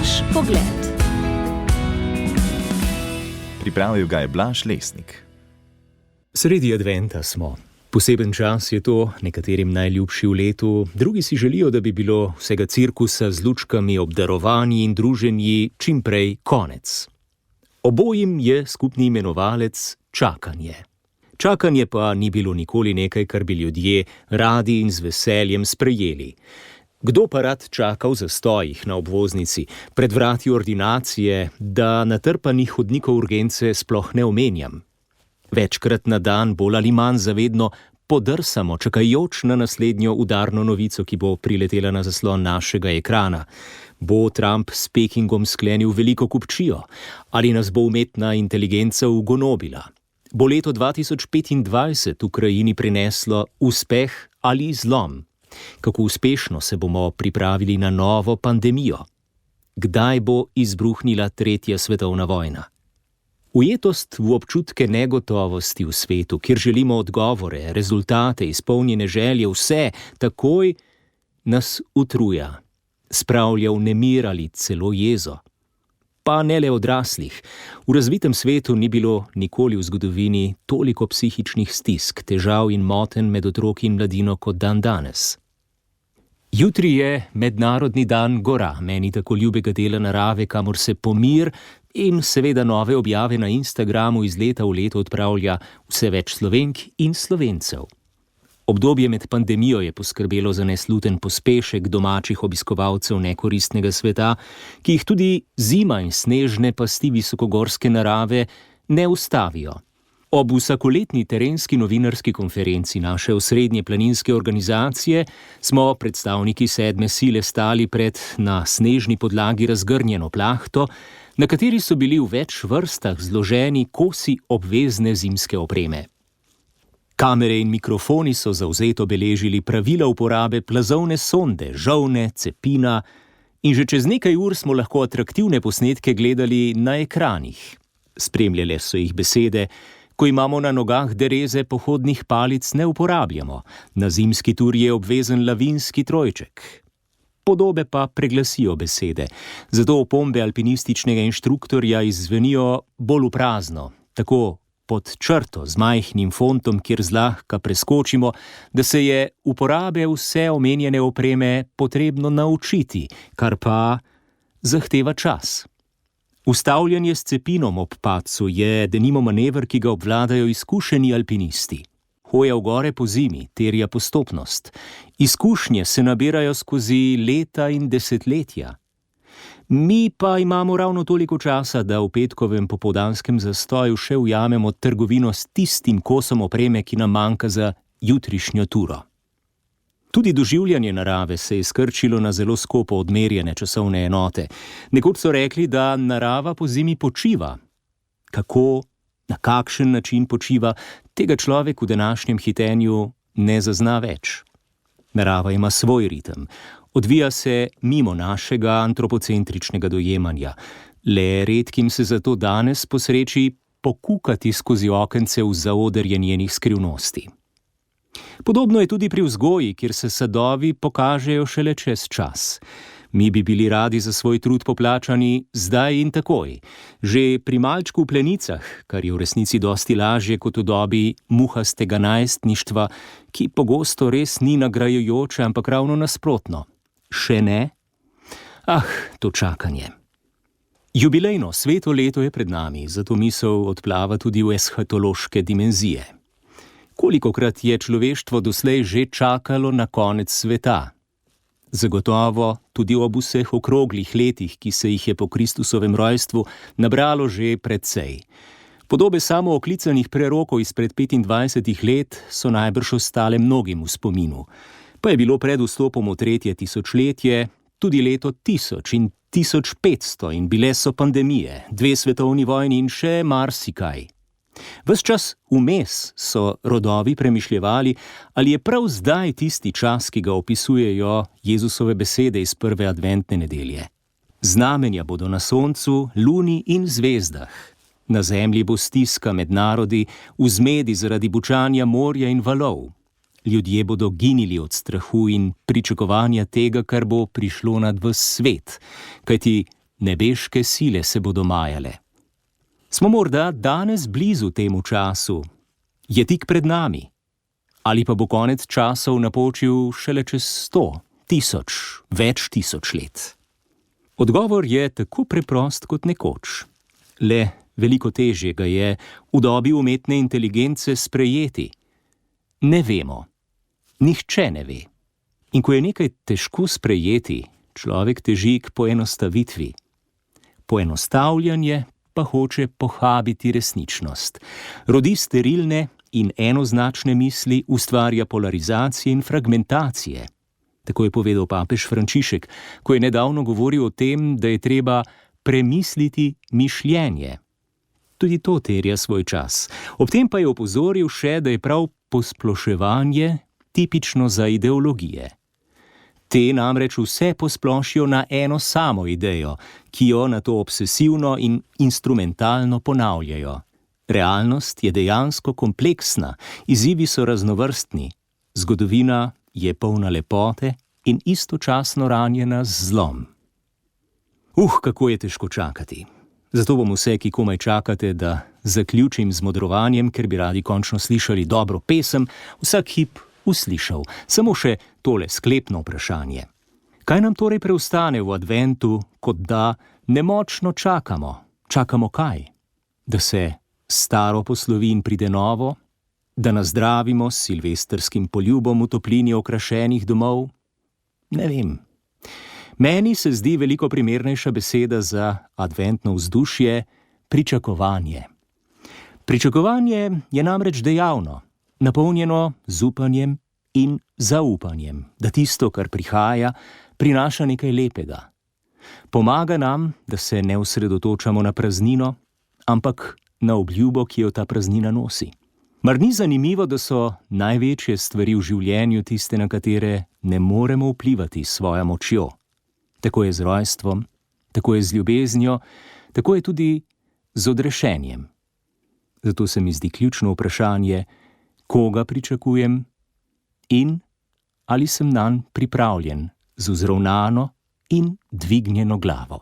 Naš pogled. Pripravil ga je Blaž Lesnik. Sredi adventa smo. Poseben čas je to, nekaterim najljubši v letu, drugi si želijo, da bi bilo vsega cirkusa z lučkami, obdarovanji in druženji čim prej konec. Obojim je skupni imenovalec čakanje. Čakanje pa ni bilo nikoli nekaj, kar bi ljudje radi in z veseljem sprejeli. Kdo pa rad čaka v zastojih na obvoznici, pred vrati ordinacije, da natrpanih hodnikov urgence sploh ne omenjam? Večkrat na dan, bolj ali manj zavedno, podrsamo, čakajoč na naslednjo udarno novico, ki bo priletela na zaslon našega ekrana. Bo Trump s Pekingom sklenil veliko kupčijo? Ali nas bo umetna inteligenca ugonobila? Bo leto 2025 Ukrajini prineslo uspeh ali zlom? Kako uspešno se bomo pripravili na novo pandemijo? Kdaj bo izbruhnila tretja svetovna vojna? Ujetost v občutke negotovosti v svetu, kjer želimo odgovore, rezultate, izpolnjene želje, vse takoj, nas utruja, spravlja v nemir ali celo jezo. Pa ne le odraslih. V razvitem svetu ni bilo nikoli v zgodovini toliko psihičnih stisk, težav in motenj med otroki in mladino kot danes. Jutri je mednarodni dan gora, meni tako ljubega dela narave, kamor se pomir in seveda nove objave na Instagramu iz leta v leto odpravlja vse več Slovenk in Slovencev. Obdobje med pandemijo je poskrbelo za nesluten pospešek domačih obiskovalcev nekoristnega sveta, ki jih tudi zima in snežne pasti visokogorske narave ne ustavijo. Ob vsakoletni terenski novinarski konferenci naše osrednje planinske organizacije smo predstavniki sedme sile stali pred na snežni podlagi razgrnjeno plahto, na kateri so bili v več vrstah zloženi kosi obvezne zimske opreme. Kamere in mikrofoni so zavzeto beležili pravila uporabe plazovne sonde, žolne, cepina in že čez nekaj ur smo lahko atraktivne posnetke gledali na ekranih. Spremljale so jih besede: ko imamo na nogah dereze, pohodnih palic ne uporabljamo, na zimski tur je obvezen lavinski trojček. Podobe pa preglasijo besede, zato opombe alpinističnega inštruktorja izzvenijo bolj v prazno, tako pod črto z majhnim fontom, kjer zlahka preskočimo, da se je uporabe vse omenjene opreme potrebno naučiti, kar pa zahteva čas. Ustavljanje s cepinom ob padcu je denimo manever, ki ga obvladajo izkušeni alpinisti. Hoja v gore po zimi terja postopnost. Izkušnje se nabirajo skozi leta in desetletja. Mi pa imamo ravno toliko časa, da v petkovem popoldanskem zastoju še ujamemo trgovino s tistim kosom opreme, ki nam manjka za jutrišnjo turo. Tudi doživljanje narave se je skrčilo na zelo skopo odmerjene časovne enote. Nekoč so rekli, da narava po zimi počiva. Kako, na kakšen način počiva, tega človek v današnjem hitenju ne zazna več. Narava ima svoj ritem. Odvija se mimo našega antropocentričnega dojemanja. Le redkim se zato danes posreči pokukati skozi okence v zaodrje njenih skrivnosti. Podobno je tudi pri vzgoji, kjer se sadovi pokažejo šele čez čas. Mi bi bili radi za svoj trud poplačani zdaj in takoj. Že pri malčku v plenicah, kar je v resnici dosti lažje kot v dobi muhastega najstništva, ki pogosto res ni nagrajujoče, ampak ravno nasprotno. Še ne? To čakanje. Jubilejno sveto leto je pred nami, zato misel odplava tudi v eshatološke dimenzije. Kolikokrat je človeštvo doslej že čakalo na konec sveta? Zagotovo tudi ob vseh okroglih letih, ki se jih je po Kristusovem rojstvu nabralo že precej. Podobe samooklicanih prerokov izpred 25 let so najbrž ostale mnogim v spominu. Pa je bilo pred vstopom v tretje tisočletje tudi leto 1000 in 1500 in bile so pandemije, 2 svetovni vojni in še marsikaj. Ves čas vmes so rodovi premišljevali, ali je prav zdaj tisti čas, ki ga opisujejo Jezusove besede iz prve adventne nedelje. Znamenja bodo na soncu, luni in zvezdah. Na zemlji bo stiska med narodi, v zmedi zaradi bučanja morja in valov. Ljudje bodo ginili od strahu in pričakovanja tega, kar bo prišlo nad ves svet, kajti nebeške sile se bodo majale. Smo morda danes blizu temu času? Je tik pred nami? Ali pa bo konec časov napočil šele čez 100, 1000, več tisoč let? Odgovor je tako preprost kot nekoč. Le veliko težje ga je v dobi umetne inteligence sprejeti. Ne vemo. Nihče ne ve. In ko je nekaj težko sprejeti, človek teži k poenostavitvi. Poenostavljanje pa hoče pohabiti resničnost. Rodi sterilne in enoznačne misli, ustvarja polarizacije in fragmentacije. Tako je povedal papež Frančišek, ko je nedavno govoril o tem, da je treba premisliti mišljenje. Tudi to terja svoj čas. Ob tem pa je opozoril še, da je prav posploševanje tipično za ideologije. Te namreč vse posplošijo na eno samo idejo, ki jo nato obsesivno in instrumentalno ponavljajo. Realnost je dejansko kompleksna, izzivi so raznovrstni, zgodovina je polna lepote in istočasno ranjena z zlom. Kako je težko čakati. Zato bom vse, ki komaj čakate, da zaključim z modrovanjem, ker bi radi končno slišali dobro pesem, vsak hip uslišal. Samo še tole sklepno vprašanje. Kaj nam torej preostane v adventu, kot da nemočno čakamo? Čakamo kaj? Da se staro poslovi in pride novo? Da nazdravimo s silvestrskim poljubom v toplini okrašenih domov? Ne vem. Meni se zdi veliko primernejša beseda za adventno vzdušje pričakovanje. Pričakovanje je namreč dejavno, napolnjeno z upanjem in zaupanjem, da tisto, kar prihaja, prinaša nekaj lepega. Pomaga nam, da se ne osredotočamo na praznino, ampak na obljubo, ki jo ta praznina nosi. Mar ni zanimivo, da so največje stvari v življenju tiste, na katere ne moremo vplivati s svojo močjo? Tako je z rojstvom, tako je z ljubeznijo, tako je tudi z odrešenjem. Zato se mi zdi ključno vprašanje, koga pričakujem in ali sem nanj pripravljen z vzravnano in dvignjeno glavo.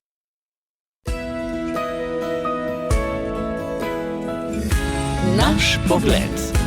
Naš pogled.